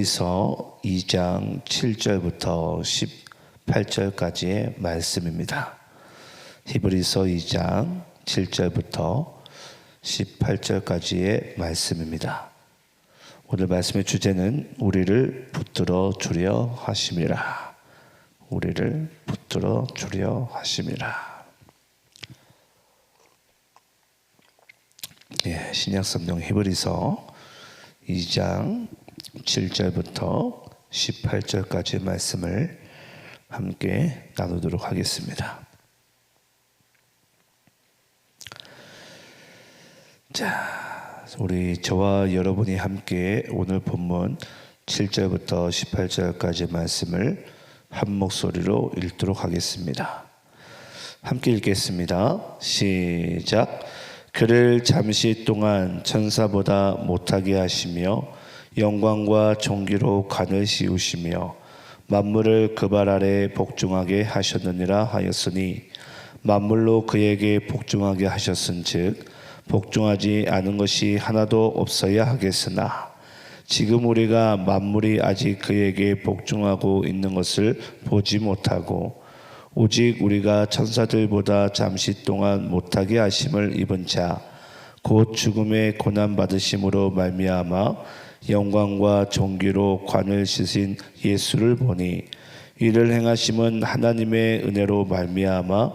히브리서 2장 7절부터 18절까지의 말씀입니다. 히브리서 2장 7절부터 18절까지의 말씀입니다. 오늘 말씀의 주제는 우리를 붙들어 주려 하심이라. 우리를 붙들어 주려 하심이라. 신약성경 히브리서 2장 7절부터 18절까지의 말씀을 함께 나누도록 하겠습니다. 자, 저와 여러분이 함께 오늘 본문 7절부터 18절까지의 말씀을 한 목소리로 읽도록 하겠습니다. 함께 읽겠습니다. 시작. 그를 잠시 동안 천사보다 못하게 하시며 영광과 존귀로 관을 씌우시며 만물을 그 발 아래 복종하게 하셨느니라 하였으니 만물로 그에게 복종하게 하셨은즉 복종하지 않은 것이 하나도 없어야 하겠으나 지금 우리가 만물이 아직 그에게 복종하고 있는 것을 보지 못하고 오직 우리가 천사들보다 잠시 동안 못하게 하심을 입은 자 곧 죽음의 고난 받으심으로 말미암아 영광과 존귀로 관을 씻은 예수를 보니 이를 행하심은 하나님의 은혜로 말미암아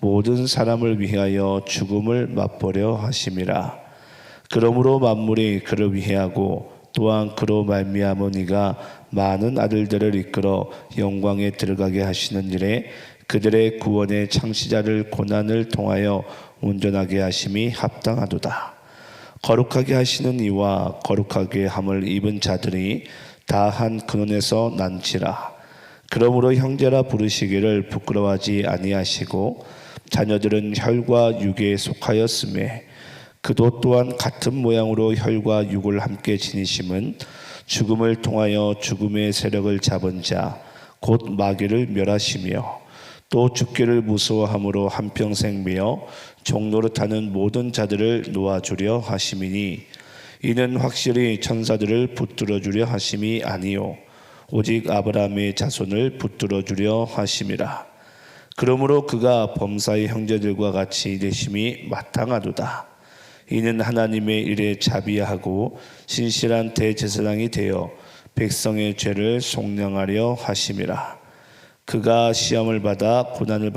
모든 사람을 위하여 죽음을 맛보려 하심이라. 그러므로 만물이 그를 위하고 또한 그로 말미암은 이가 많은 아들들을 이끌어 영광에 들어가게 하시는 일에 그들의 구원의 창시자를 고난을 통하여 온전하게 하심이 합당하도다. 거룩하게 하시는 이와 거룩하게 함을 입은 자들이 다 한 근원에서 난지라. 그러므로 형제라 부르시기를 부끄러워하지 아니하시고 자녀들은 혈과 육에 속하였음에 그도 또한 같은 모양으로 혈과 육을 함께 지니심은 죽음을 통하여 죽음의 세력을 잡은 자 곧 마귀를 멸하시며 또 죽기를 무서워함으로 한평생 매어 종노릇하는 모든 자들을 놓아주려 하심이니 이는 확실히 천사들을 붙들어 주려 하심이 아니요 오직 아브라함의 자손을 붙들어 주려 하심이라. 그러므로 그가 범사의 형제들과 같이 되심이 마땅하도다. 이는 하나님의 일에 자비하고 신실한 대제사장이 되어 백성의 죄를 속량하려 하심이라. 그가 시험을 받아 고난을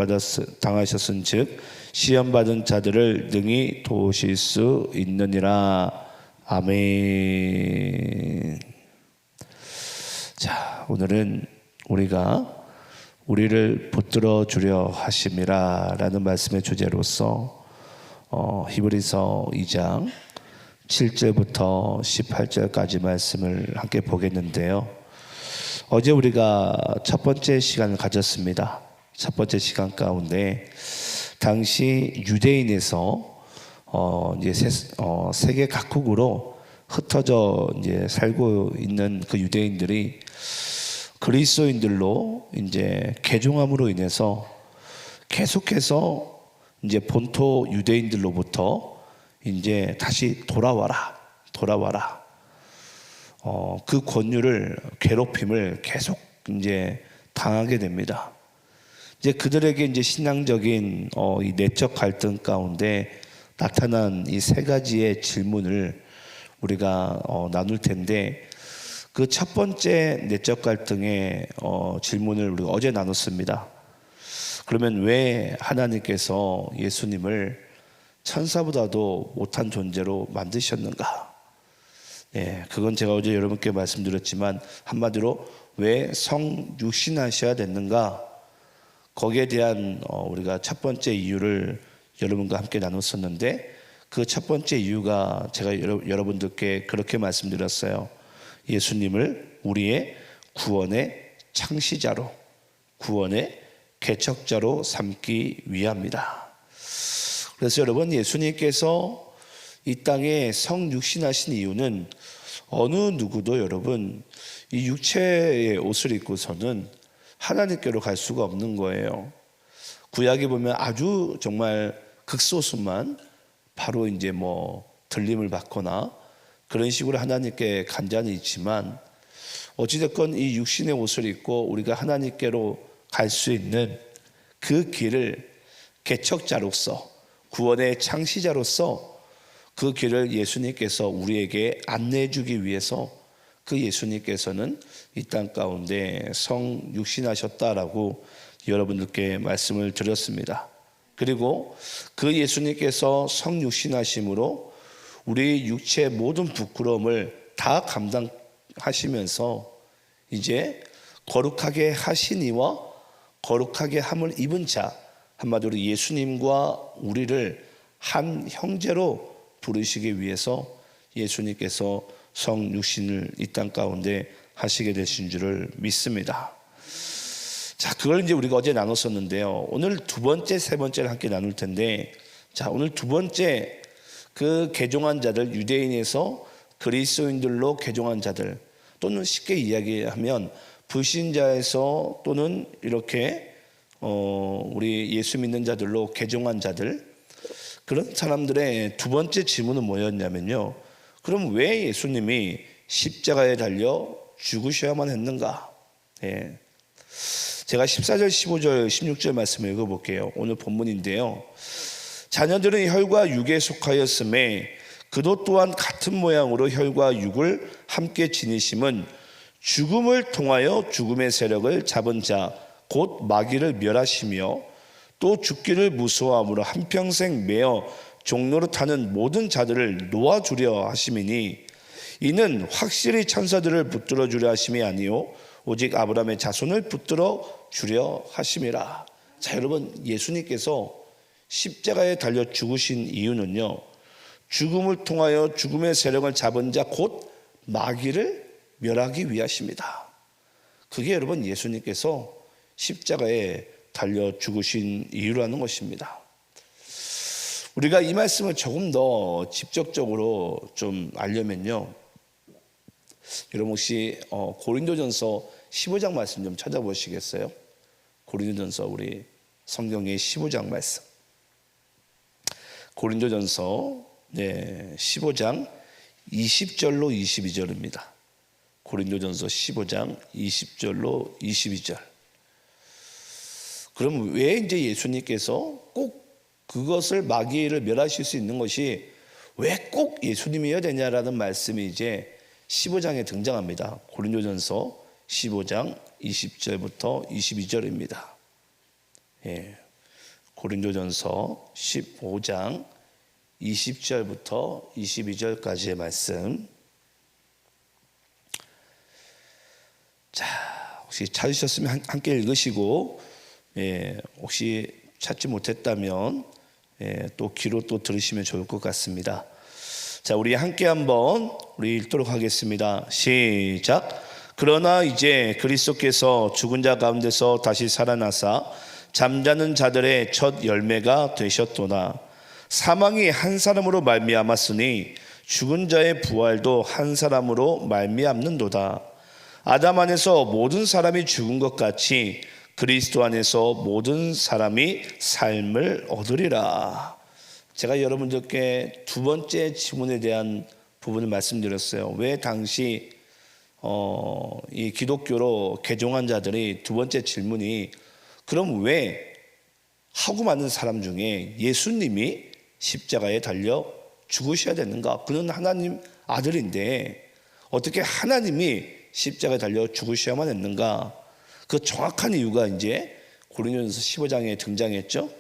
당하셨은즉 시험 받은 자들을 능히 도우실 수 있느니라. 아멘. 자, 오늘은 우리가 우리를 붙들어 주려 하심이라 라는 말씀의 주제로서 히브리서 2장 7절부터 18절까지 말씀을 함께 보겠는데요. 어제 우리가 첫 번째 시간을 가졌습니다. 첫 번째 시간 가운데 당시 유대인에서 세계 각국으로 흩어져 살고 있는 그 유대인들이 그리스도인들로 개종함으로 인해서 계속해서 본토 유대인들로부터 다시 돌아와라. 그 권유를 괴롭힘을 계속 당하게 됩니다. 그들에게 신앙적인 이 내적 갈등 가운데 나타난 이 세 가지의 질문을 우리가 나눌 텐데 그 첫 번째 내적 갈등의 질문을 우리가 어제 나눴습니다. 그러면 왜 하나님께서 예수님을 천사보다도 못한 존재로 만드셨는가? 그건 제가 어제 여러분께 말씀드렸지만 한마디로 왜 성육신하셔야 됐는가? 거기에 대한 우리가 첫 번째 이유를 여러분과 함께 나눴었는데 그 첫 번째 이유가 제가 여러분들께 그렇게 말씀드렸어요. 예수님을 우리의 구원의 창시자로, 구원의 개척자로 삼기 위함이다. 그래서 여러분, 예수님께서 이 땅에 성육신하신 이유는 어느 누구도 여러분 이 육체의 옷을 입고서는 하나님께로 갈 수가 없는 거예요. 구약에 보면 아주 정말 극소수만 바로 들림을 받거나 그런 식으로 하나님께 간절히 있지만 어찌됐건 이 육신의 옷을 입고 우리가 하나님께로 갈 수 있는 그 길을 개척자로서, 구원의 창시자로서 그 길을 예수님께서 우리에게 안내해 주기 위해서 그 예수님께서는 이 땅 가운데 성육신하셨다라고 여러분들께 말씀을 드렸습니다. 그리고 그 예수님께서 성육신하심으로 우리 육체의 모든 부끄러움을 다 감당하시면서 이제 거룩하게 하시니와 거룩하게 함을 입은 자, 한마디로 예수님과 우리를 한 형제로 부르시기 위해서 예수님께서 성육신을 이 땅 가운데 하시게 되신 줄을 믿습니다. 자, 그걸 이제 우리가 어제 나눴었는데요. 오늘 두 번째, 세 번째를 함께 나눌 텐데, 자, 오늘 두 번째 그 개종한 자들, 유대인에서 그리스도인들로 개종한 자들, 또는 쉽게 이야기하면 불신자에서 또는 이렇게 우리 예수 믿는 자들로 개종한 자들, 그런 사람들의 두 번째 질문은 뭐였냐면요, 그럼 왜 예수님이 십자가에 달려 죽으셔야만 했는가? 예. 제가 14절, 15절, 16절 말씀을 읽어볼게요. 오늘 본문인데요. 자녀들은 혈과 육에 속하였음에 그도 또한 같은 모양으로 혈과 육을 함께 지니심은 죽음을 통하여 죽음의 세력을 잡은 자 곧 마귀를 멸하시며 또 죽기를 무서워함으로 한평생 매어 종로로 타는 모든 자들을 놓아주려 하심이니 이는 확실히 천사들을 붙들어 주려 하심이 아니요 오직 아브라함의 자손을 붙들어 주려 하심이라. 자, 여러분, 예수님께서 십자가에 달려 죽으신 이유는요, 죽음을 통하여 죽음의 세력을 잡은 자 곧 마귀를 멸하기 위하십니다. 그게 여러분 예수님께서 십자가에 달려 죽으신 이유라는 것입니다. 우리가 이 말씀을 조금 더 직접적으로 좀 알려면요, 여러분 혹시 고린도전서 15장 말씀 좀 찾아보시겠어요? 고린도전서, 우리 성경의 15장 말씀. 고린도전서 15장 20절로 22절입니다. 고린도전서 15장 20절로 22절. 그럼 왜 이제 예수님께서 꼭 그것을 마귀를 멸하실 수 있는 것이 왜 꼭 예수님이어야 되냐라는 말씀이 이제 15장에 등장합니다. 고린도전서 15장 20절부터 22절입니다. 예. 고린도전서 15장 20절부터 22절까지의 말씀. 자, 혹시 찾으셨으면 함께 읽으시고, 혹시 찾지 못했다면 또 귀로 또 들으시면 좋을 것 같습니다. 자, 우리 함께 한번 우리 읽도록 하겠습니다. 시작. 그러나 이제 그리스도께서 죽은 자 가운데서 다시 살아나사 잠자는 자들의 첫 열매가 되셨도다. 사망이 한 사람으로 말미암았으니 죽은 자의 부활도 한 사람으로 말미암는도다. 아담 안에서 모든 사람이 죽은 것 같이 그리스도 안에서 모든 사람이 삶을 얻으리라. 제가 여러분들께 두 번째 질문에 대한 부분을 말씀드렸어요. 왜 당시 이 기독교로 개종한 자들이 두 번째 질문이 그럼 왜 하고 많은 사람 중에 예수님이 십자가에 달려 죽으셔야 되는가? 그는 하나님 아들인데 어떻게 하나님이 십자가에 달려 죽으셔야만 했는가? 그 정확한 이유가 이제 고린도전서 15장에 등장했죠.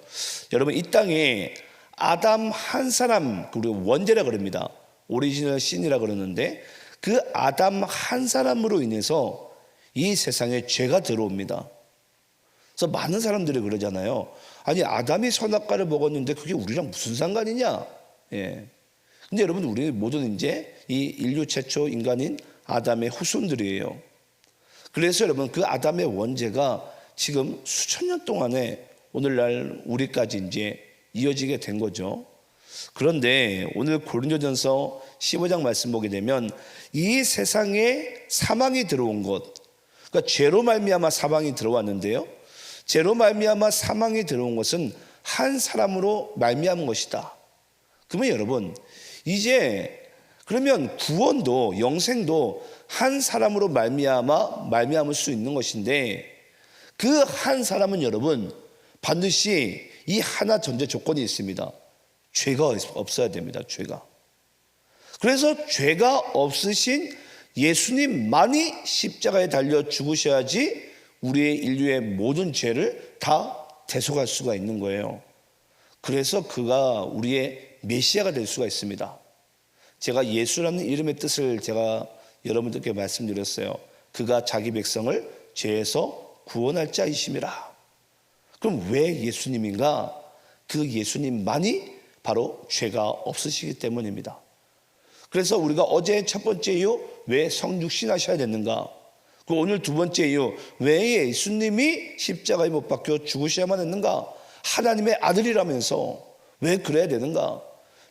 여러분, 이 땅에 아담 한 사람, 우리 원죄라 그럽니다. 오리지널 신이라 그러는데 그 아담 한 사람으로 인해서 이 세상에 죄가 들어옵니다. 그래서 많은 사람들이 그러잖아요. 아니, 아담이 선악과를 먹었는데 그게 우리랑 무슨 상관이냐? 예. 근데 여러분, 우리 모두는 이제 이 인류 최초 인간인 아담의 후손들이에요. 그래서 여러분, 그 아담의 원죄가 지금 수천 년 동안에 오늘날 우리까지 이제 이어지게 된 거죠. 그런데 오늘 고린도전서 15장 말씀 보게 되면 이 세상에 사망이 들어온 것, 그러니까 죄로 말미암아 사망이 들어왔는데요, 죄로 말미암아 사망이 들어온 것은 한 사람으로 말미암은 것이다. 그러면 여러분, 이제 그러면 구원도 영생도 한 사람으로 말미암을 수 있는 것인데, 그 한 사람은 여러분 반드시 이 하나 전제 조건이 있습니다. 죄가 없어야 됩니다. 죄가. 그래서 죄가 없으신 예수님만이 십자가에 달려 죽으셔야지 우리의 인류의 모든 죄를 다 대속할 수가 있는 거예요. 그래서 그가 우리의 메시아가 될 수가 있습니다. 제가 예수라는 이름의 뜻을 제가 여러분들께 말씀드렸어요. 그가 자기 백성을 죄에서 구원할 자이심이라. 그럼 왜 예수님인가? 그 예수님만이 바로 죄가 없으시기 때문입니다. 그래서 우리가 어제 첫 번째 이유, 왜 성육신하셔야 되는가? 그리고 오늘 두 번째 이유, 왜 예수님이 십자가에 못 박혀 죽으셔야만 했는가? 하나님의 아들이라면서 왜 그래야 되는가?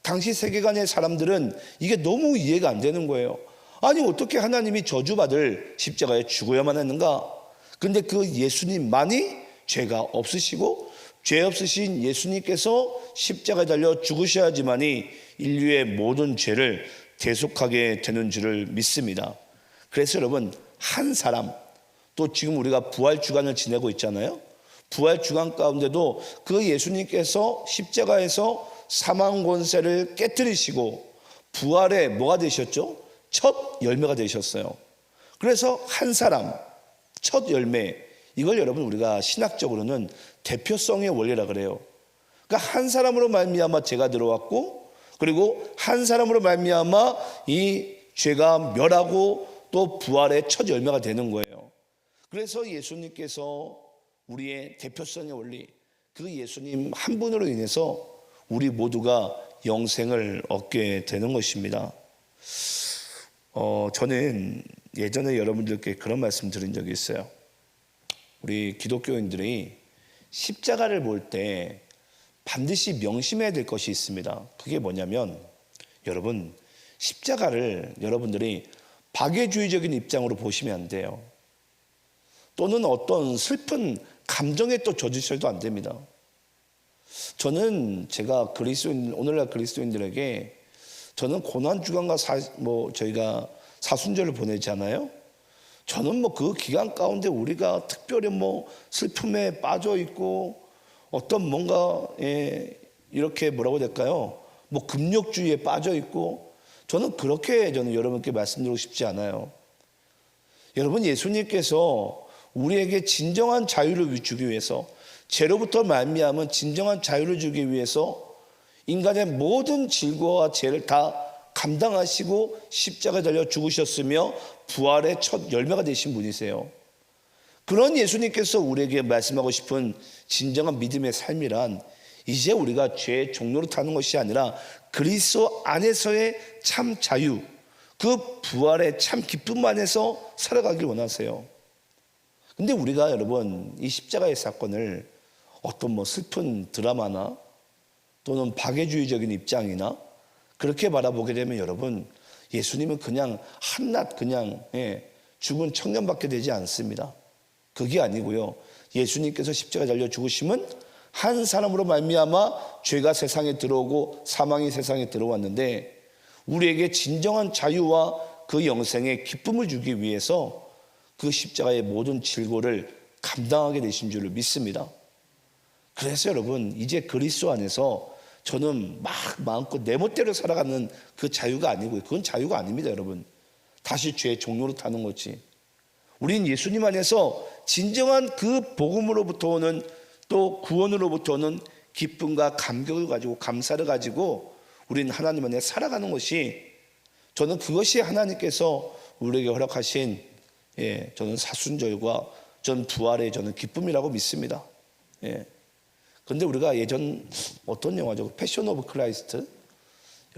당시 세계관의 사람들은 이게 너무 이해가 안 되는 거예요. 아니 어떻게 하나님이 저주받을 십자가에 죽어야만 했는가? 근데 그 예수님만이 죄가 없으시고 죄 없으신 예수님께서 십자가에 달려 죽으셔야지만이 인류의 모든 죄를 대속하게 되는 줄을 믿습니다. 그래서 여러분, 한 사람, 또 지금 우리가 부활 주간을 지내고 있잖아요. 부활 주간 가운데도 그 예수님께서 십자가에서 사망 권세를 깨뜨리시고 부활의 뭐가 되셨죠? 첫 열매가 되셨어요. 그래서 한 사람, 첫 열매, 이걸 여러분 우리가 신학적으로는 대표성의 원리라 그래요. 그러니까 한 사람으로 말미암아 죄가 들어왔고, 그리고 한 사람으로 말미암아 이 죄가 멸하고 또 부활의 첫 열매가 되는 거예요. 그래서 예수님께서 우리의 대표성의 원리, 그 예수님 한 분으로 인해서 우리 모두가 영생을 얻게 되는 것입니다. 저는 예전에 여러분들께 그런 말씀 드린 적이 있어요. 우리 기독교인들이 십자가를 볼 때 반드시 명심해야 될 것이 있습니다. 그게 뭐냐면, 여러분, 십자가를 여러분들이 박애주의적인 입장으로 보시면 안 돼요. 또는 어떤 슬픈 감정에 또 젖으셔도 안 됩니다. 저는 제가 오늘날 그리스도인들에게 저는 고난주간과 저희가 사순절을 보내잖아요. 저는 그 기간 가운데 우리가 특별히 슬픔에 빠져 있고 어떤 뭔가 이렇게 뭐라고 될까요? 금욕주의에 빠져 있고, 저는 여러분께 말씀드리고 싶지 않아요. 여러분, 예수님께서 우리에게 진정한 자유를 주기 위해서, 죄로부터 말미암은 진정한 자유를 주기 위해서 인간의 모든 질고와 죄를 다 감당하시고 십자가에 달려 죽으셨으며 부활의 첫 열매가 되신 분이세요. 그런 예수님께서 우리에게 말씀하고 싶은 진정한 믿음의 삶이란, 이제 우리가 죄의 종로로 타는 것이 아니라 그리스도 안에서의 참 자유, 그 부활의 참 기쁨 안에서 살아가길 원하세요. 근데 우리가 여러분, 이 십자가의 사건을 어떤 슬픈 드라마나 또는 박애주의적인 입장이나 그렇게 바라보게 되면, 여러분, 예수님은 그냥 한낱 죽은 청년밖에 되지 않습니다. 그게 아니고요, 예수님께서 십자가에 달려 죽으심은 한 사람으로 말미암아 죄가 세상에 들어오고 사망이 세상에 들어왔는데, 우리에게 진정한 자유와 그 영생의 기쁨을 주기 위해서 그 십자가의 모든 질고를 감당하게 되신 줄을 믿습니다. 그래서 여러분, 이제 그리스도 안에서 저는 마음껏 내 멋대로 살아가는 그 자유가 아니고요, 그건 자유가 아닙니다. 여러분, 다시 죄의 종로로 타는 거지. 우린 예수님 안에서 진정한 그 복음으로부터 오는, 또 구원으로부터 오는 기쁨과 감격을 가지고, 감사를 가지고 우린 하나님 안에 살아가는 것이, 저는 그것이 하나님께서 우리에게 허락하신 저는 사순절과 전 부활의 저는 기쁨이라고 믿습니다. 그런데 우리가 예전 어떤 영화죠? 패션 오브 크라이스트.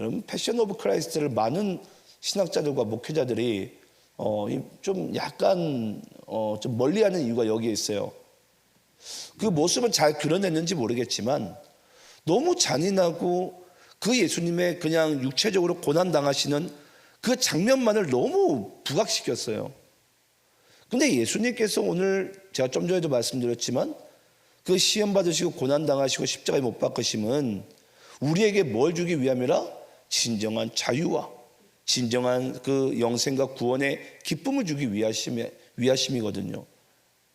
여러분, 패션 오브 크라이스트를 많은 신학자들과 목회자들이 좀 약간 좀 멀리하는 이유가 여기에 있어요. 그 모습은 잘 그려냈는지 모르겠지만 너무 잔인하고 그 예수님의 그냥 육체적으로 고난 당하시는 그 장면만을 너무 부각시켰어요. 근데 예수님께서 오늘 제가 좀 전에도 말씀드렸지만 그 시험 받으시고 고난 당하시고 십자가에 못 박으심은 우리에게 뭘 주기 위함이라? 진정한 자유와 진정한 그 영생과 구원의 기쁨을 주기 위하심이거든요.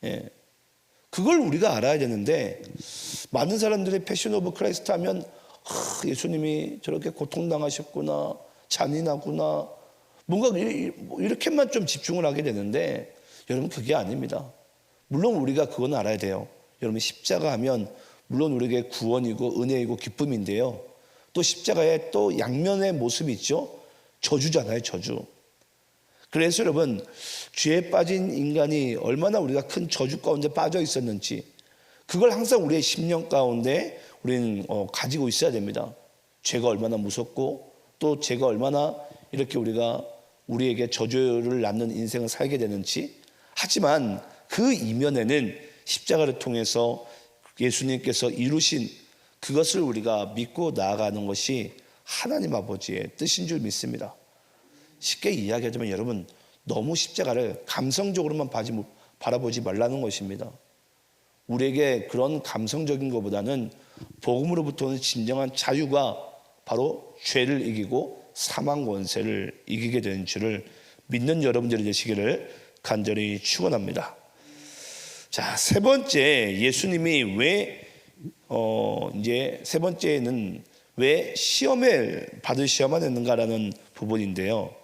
예. 그걸 우리가 알아야 되는데, 많은 사람들이 패션 오브 크라이스트 하면 예수님이 저렇게 고통당하셨구나, 잔인하구나, 뭔가 이렇게만 좀 집중을 하게 되는데, 여러분 그게 아닙니다. 물론 우리가 그건 알아야 돼요. 여러분 십자가 하면 물론 우리에게 구원이고 은혜이고 기쁨인데요, 또 십자가에 또 양면의 모습이 있죠. 저주잖아요, 저주. 그래서 여러분, 죄에 빠진 인간이 얼마나 우리가 큰 저주 가운데 빠져 있었는지, 그걸 항상 우리의 심령 가운데 우리는 가지고 있어야 됩니다. 죄가 얼마나 무섭고, 또 죄가 얼마나 이렇게 우리에게 저주를 낳는 인생을 살게 되는지. 하지만 그 이면에는 십자가를 통해서 예수님께서 이루신 그것을 우리가 믿고 나아가는 것이 하나님 아버지의 뜻인 줄 믿습니다. 쉽게 이야기하자면 여러분, 너무 십자가를 감성적으로만 바라보지 말라는 것입니다. 우리에게 그런 감성적인 것보다는 복음으로부터는 진정한 자유가 바로 죄를 이기고 사망 권세를 이기게 되는 줄을 믿는 여러분들이 되시기를 간절히 축원합니다. 자, 세 번째, 예수님이 세 번째는 왜 시험을 받으셔야만 했는가라는 부분인데요.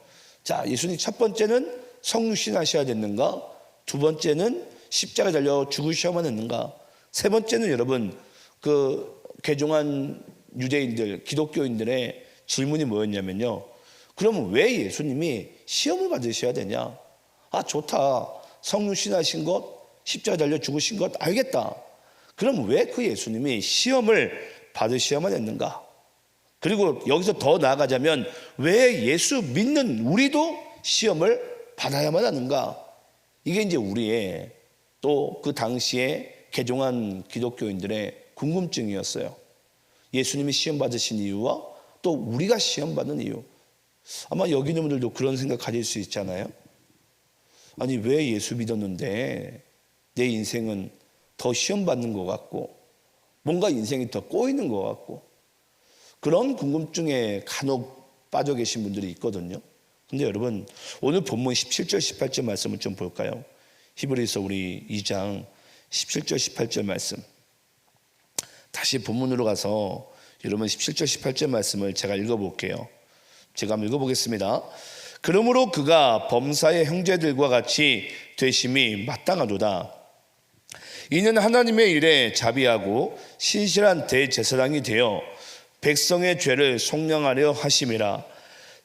자, 예수님 첫 번째는 성육신하셔야 됐는가? 두 번째는 십자가에 달려 죽으셔야만 했는가? 세 번째는 여러분, 그 개종한 유대인들, 기독교인들의 질문이 뭐였냐면요, 그러면 왜 예수님이 시험을 받으셔야 되냐? 아, 좋다. 성육신하신 것, 십자가에 달려 죽으신 것 알겠다. 그럼 왜 그 예수님이 시험을 받으셔야만 했는가? 그리고 여기서 더 나아가자면 왜 예수 믿는 우리도 시험을 받아야만 하는가? 이게 이제 우리의 또 그 당시에 개종한 기독교인들의 궁금증이었어요. 예수님이 시험 받으신 이유와 또 우리가 시험 받는 이유. 아마 여기 있는 분들도 그런 생각 가질 수 있잖아요. 아니, 왜 예수 믿었는데 내 인생은 더 시험 받는 것 같고 뭔가 인생이 더 꼬이는 것 같고, 그런 궁금증에 간혹 빠져 계신 분들이 있거든요. 근데 여러분, 오늘 본문 17절 18절 말씀을 좀 볼까요? 히브리서 우리 2장 17절 18절 말씀, 다시 본문으로 가서 여러분 17절 18절 말씀을 제가 읽어볼게요. 제가 한번 읽어보겠습니다. 그러므로 그가 범사의 형제들과 같이 되심이 마땅하도다. 이는 하나님의 일에 자비하고 신실한 대제사장이 되어 백성의 죄를 속량하려 하심이라.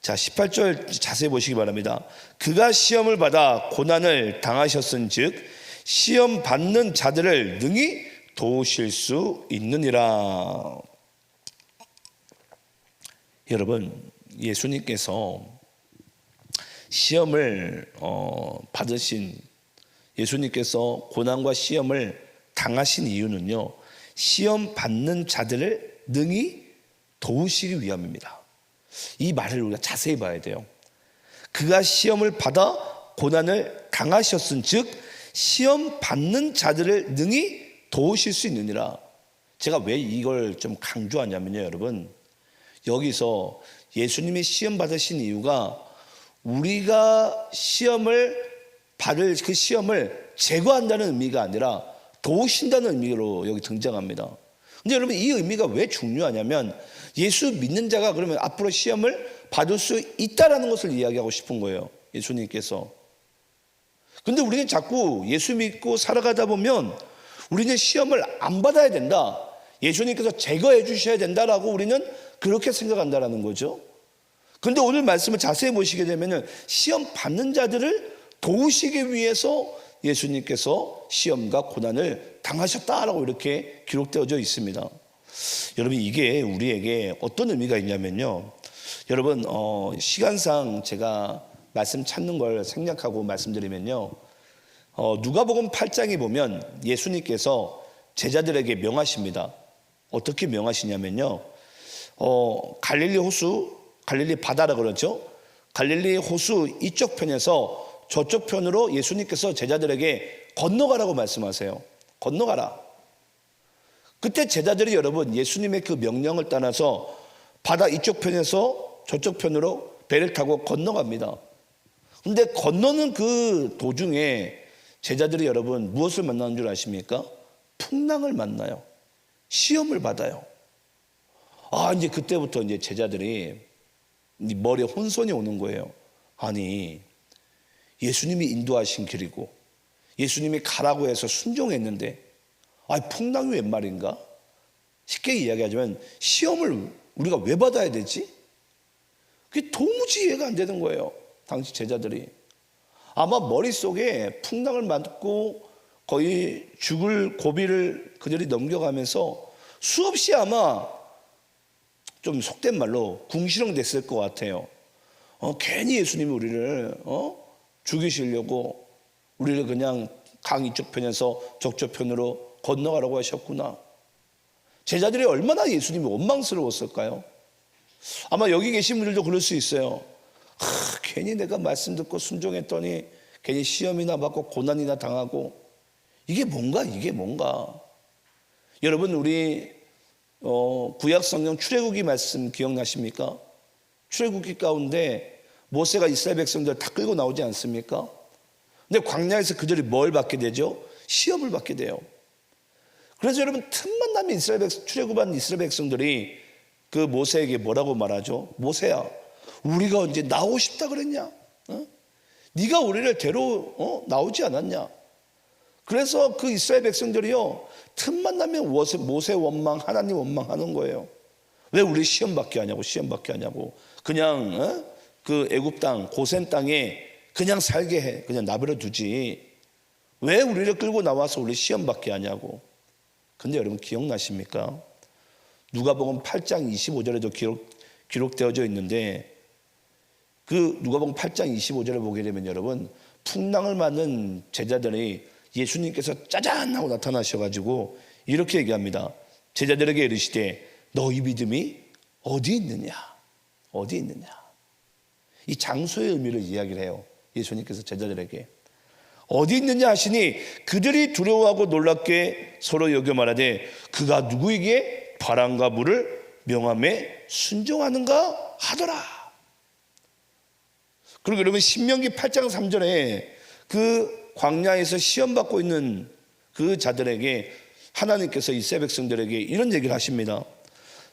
자, 18절 자세히 보시기 바랍니다. 그가 시험을 받아 고난을 당하셨은즉 시험 받는 자들을 능히 도우실 수 있느니라. 여러분, 예수님께서 시험을 받으신, 예수님께서 고난과 시험을 당하신 이유는요, 시험 받는 자들을 능히 도우시기 위함입니다. 이 말을 우리가 자세히 봐야 돼요. 그가 시험을 받아 고난을 당하셨은즉 시험 받는 자들을 능히 도우실 수 있느니라. 제가 왜 이걸 좀 강조하냐면요, 여러분, 여기서 예수님이 시험 받으신 이유가 우리가 시험을 받을 그 시험을 제거한다는 의미가 아니라 도우신다는 의미로 여기 등장합니다. 근데 여러분, 이 의미가 왜 중요하냐면 예수 믿는 자가 그러면 앞으로 시험을 받을 수 있다라는 것을 이야기하고 싶은 거예요, 예수님께서. 근데 우리는 자꾸 예수 믿고 살아가다 보면 우리는 시험을 안 받아야 된다, 예수님께서 제거해 주셔야 된다라고 우리는 그렇게 생각한다라는 거죠. 근데 오늘 말씀을 자세히 보시게 되면 시험 받는 자들을 도우시기 위해서 예수님께서 시험과 고난을 당하셨다라고 이렇게 기록되어져 있습니다. 여러분, 이게 우리에게 어떤 의미가 있냐면요, 여러분, 시간상 제가 말씀 찾는 걸 생략하고 말씀드리면요, 누가복음 8장에 보면 예수님께서 제자들에게 명하십니다. 어떻게 명하시냐면요, 갈릴리 호수, 갈릴리 바다라 그러죠. 갈릴리 호수 이쪽 편에서 저쪽 편으로 예수님께서 제자들에게 건너가라고 말씀하세요. 건너가라. 그때 제자들이 여러분 예수님의 그 명령을 따라서 바다 이쪽 편에서 저쪽 편으로 배를 타고 건너갑니다. 근데 건너는 그 도중에 제자들이 여러분 무엇을 만나는 줄 아십니까? 풍랑을 만나요. 시험을 받아요. 이제 그때부터 이제 제자들이 머리에 혼선이 오는 거예요. 아니, 예수님이 인도하신 길이고 예수님이 가라고 해서 순종했는데 풍랑이 웬 말인가? 쉽게 이야기하자면 시험을 우리가 왜 받아야 되지? 그게 도무지 이해가 안 되는 거예요. 당시 제자들이 아마 머릿속에 풍랑을 맞고 거의 죽을 고비를 그들이 넘겨가면서 수없이 아마 좀 속된 말로 궁시렁 됐을 것 같아요. 괜히 예수님이 우리를 죽이시려고 우리를 그냥 강 이쪽 편에서 저쪽 편으로 건너가라고 하셨구나. 제자들이 얼마나 예수님이 원망스러웠을까요? 아마 여기 계신 분들도 그럴 수 있어요. 괜히 내가 말씀 듣고 순종했더니 괜히 시험이나 받고 고난이나 당하고 이게 뭔가. 여러분 우리 구약 성경 출애굽기 말씀 기억나십니까? 출애굽기 가운데 모세가 이스라엘 백성들 다 끌고 나오지 않습니까? 근데 광야에서 그들이 뭘 받게 되죠? 시험을 받게 돼요. 그래서 여러분 틈만 나면 출애굽한 이스라엘 백성들이 그 모세에게 뭐라고 말하죠? 모세야, 우리가 언제 나오고 싶다 그랬냐? 네가 우리를 데려 나오지 않았냐? 그래서 그 이스라엘 백성들이요 틈만 나면 모세 원망, 하나님 원망하는 거예요. 왜 우리 시험 받게 하냐고. 그냥 그 애굽 땅 고센 땅에 그냥 살게 해. 그냥 나버려 두지. 왜 우리를 끌고 나와서 우리 시험 받게 하냐고. 근데 여러분 기억나십니까? 누가복음 8장 25절에도 기록되어져 있는데 그 누가복음 8장 25절을 보게 되면 여러분 풍랑을 맞는 제자들이 예수님께서 짜잔 하고 나타나셔가지고 이렇게 얘기합니다. 제자들에게 이르시되 너희 믿음이 어디 있느냐? 이 장소의 의미를 이야기를 해요. 예수님께서 제자들에게 어디 있느냐 하시니 그들이 두려워하고 놀랍게 서로 여겨 말하되 그가 누구에게 바람과 물을 명함에 순종하는가 하더라. 그리고 여러분 신명기 8장 3절에 그 광야에서 시험받고 있는 그 자들에게 하나님께서 이스라엘 백성들에게 이런 얘기를 하십니다.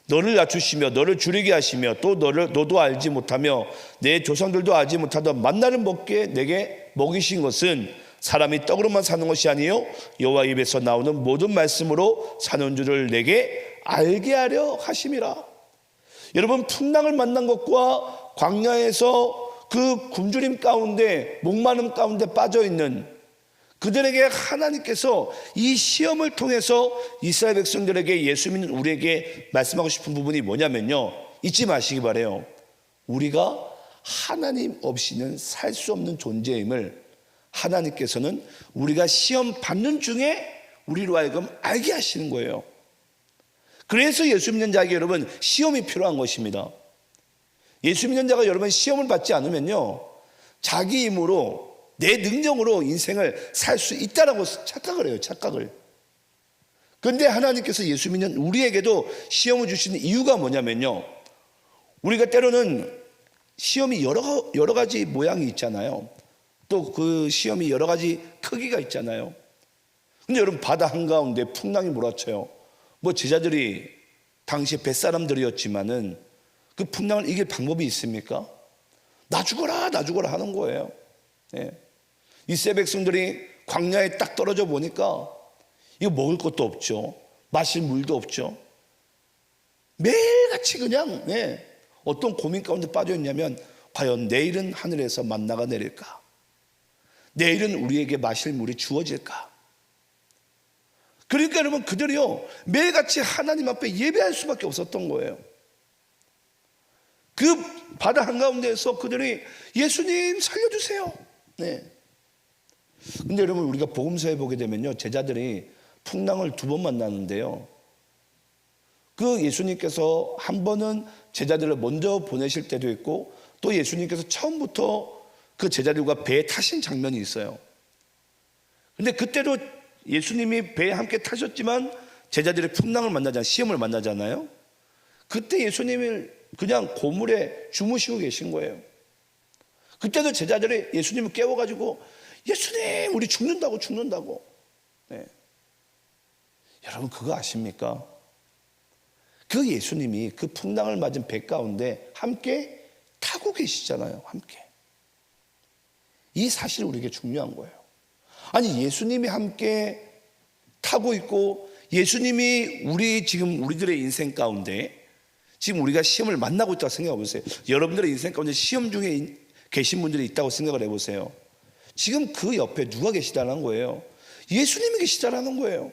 너를 낮추시며 너를 줄이게 하시며 또 너도 알지 못하며 내 조상들도 알지 못하던 만나를 먹게 내게 먹이신 것은 사람이 떡으로만 사는 것이 아니요 여호와 입에서 나오는 모든 말씀으로 사는 줄을 내게 알게 하려 하심이라. 여러분 풍랑을 만난 것과 광야에서 그 굶주림 가운데 목마름 가운데 빠져있는 그들에게 하나님께서 이 시험을 통해서 이스라엘 백성들에게 예수 믿는 우리에게 말씀하고 싶은 부분이 뭐냐면요, 잊지 마시기 바라요. 우리가 하나님 없이는 살 수 없는 존재임을 하나님께서는 우리가 시험 받는 중에 우리로 하여금 알게 하시는 거예요. 그래서 예수 믿는 자에게 여러분 시험이 필요한 것입니다. 예수 믿는 자가 여러분 시험을 받지 않으면요 자기 힘으로 내 능력으로 인생을 살 수 있다라고 착각을 해요. 그런데 하나님께서 예수 믿는 우리에게도 시험을 주시는 이유가 뭐냐면요, 우리가 때로는 시험이 여러 가지 모양이 있잖아요. 또 그 시험이 여러 가지 크기가 있잖아요. 근데 여러분 바다 한가운데 풍랑이 몰아쳐요. 제자들이 당시 뱃사람들이었지만은 그 풍랑을 이길 방법이 있습니까? 나 죽어라 하는 거예요. 이스라엘 백성들이 광야에 딱 떨어져 보니까 이거 먹을 것도 없죠. 마실 물도 없죠. 매일같이 그냥 어떤 고민 가운데 빠져 있냐면 과연 내일은 하늘에서 만나가 내릴까? 내일은 우리에게 마실 물이 주어질까? 그러니까 여러분 그들이요 매일같이 하나님 앞에 예배할 수밖에 없었던 거예요. 그 바다 한가운데에서 그들이 예수님 살려주세요. 근데 여러분 우리가 복음서에 보게 되면요 제자들이 풍랑을 2번 만나는데요, 그 예수님께서 한 번은 제자들을 먼저 보내실 때도 있고 또 예수님께서 처음부터 그 제자들과 배에 타신 장면이 있어요. 근데 그때도 예수님이 배에 함께 타셨지만 제자들이 풍랑을 만나잖아요. 시험을 만나잖아요. 그때 예수님을 그냥 고물에 주무시고 계신 거예요. 그때도 제자들이 예수님을 깨워가지고 예수님 우리 죽는다고. 네. 여러분 그거 아십니까? 그 예수님이 그 풍랑을 맞은 배 가운데 함께 타고 계시잖아요. 함께. 이 사실이 우리에게 중요한 거예요. 아니 예수님이 함께 타고 있고 예수님이 우리들의 인생 가운데 지금 우리가 시험을 만나고 있다고 생각해 보세요. 여러분들의 인생 가운데 시험 중에 계신 분들이 있다고 생각을 해보세요. 지금 그 옆에 누가 계시다는 거예요? 예수님이 계시다는 거예요.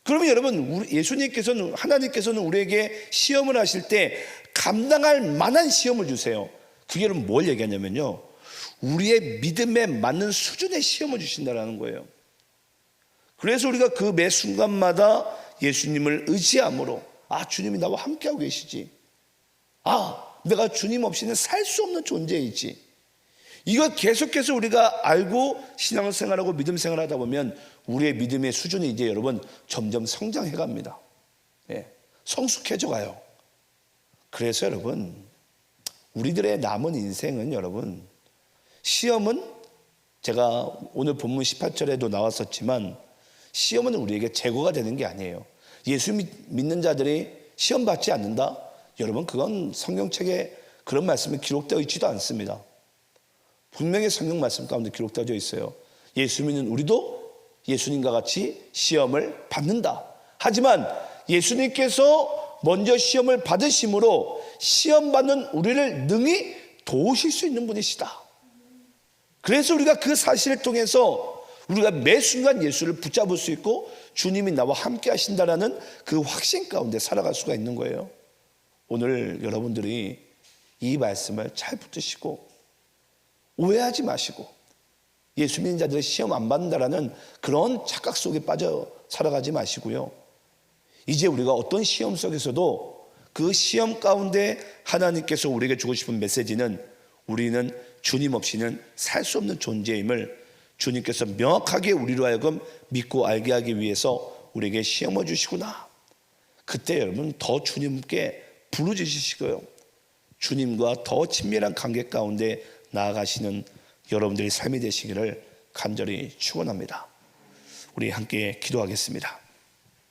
그러면 여러분 예수님께서는 하나님께서는 우리에게 시험을 하실 때 감당할 만한 시험을 주세요. 그게 뭘 얘기하냐면요, 우리의 믿음에 맞는 수준의 시험을 주신다는 거예요. 그래서 우리가 그 매 순간마다 예수님을 의지함으로 주님이 나와 함께하고 계시지, 내가 주님 없이는 살 수 없는 존재이지, 이거 계속해서 우리가 알고 신앙생활하고 믿음생활하다 보면 우리의 믿음의 수준이 이제 여러분 점점 성장해 갑니다. 성숙해져 가요. 그래서 여러분 우리들의 남은 인생은 여러분, 시험은 제가 오늘 본문 18절에도 나왔었지만 시험은 우리에게 재고가 되는 게 아니에요. 예수 믿는 자들이 시험 받지 않는다? 여러분 그건 성경책에 그런 말씀이 기록되어 있지도 않습니다. 분명히 성경 말씀 가운데 기록되어 있어요. 예수 믿는 우리도 예수님과 같이 시험을 받는다. 하지만 예수님께서 먼저 시험을 받으심으로 시험 받는 우리를 능히 도우실 수 있는 분이시다. 그래서 우리가 그 사실을 통해서 우리가 매 순간 예수를 붙잡을 수 있고 주님이 나와 함께 하신다라는 그 확신 가운데 살아갈 수가 있는 거예요. 오늘 여러분들이 이 말씀을 잘 붙드시고 오해하지 마시고 예수 믿는 자들의 시험 안 받는다라는 그런 착각 속에 빠져 살아가지 마시고요, 이제 우리가 어떤 시험 속에서도 그 시험 가운데 하나님께서 우리에게 주고 싶은 메시지는 우리는 주님 없이는 살 수 없는 존재임을 주님께서 명확하게 우리로 하여금 믿고 알게 하기 위해서 우리에게 시험을 주시구나. 그때 여러분 더 주님께 부르짖으시고요, 주님과 더 친밀한 관계 가운데 나아가시는 여러분들의 삶이 되시기를 간절히 축원합니다. 우리 함께 기도하겠습니다.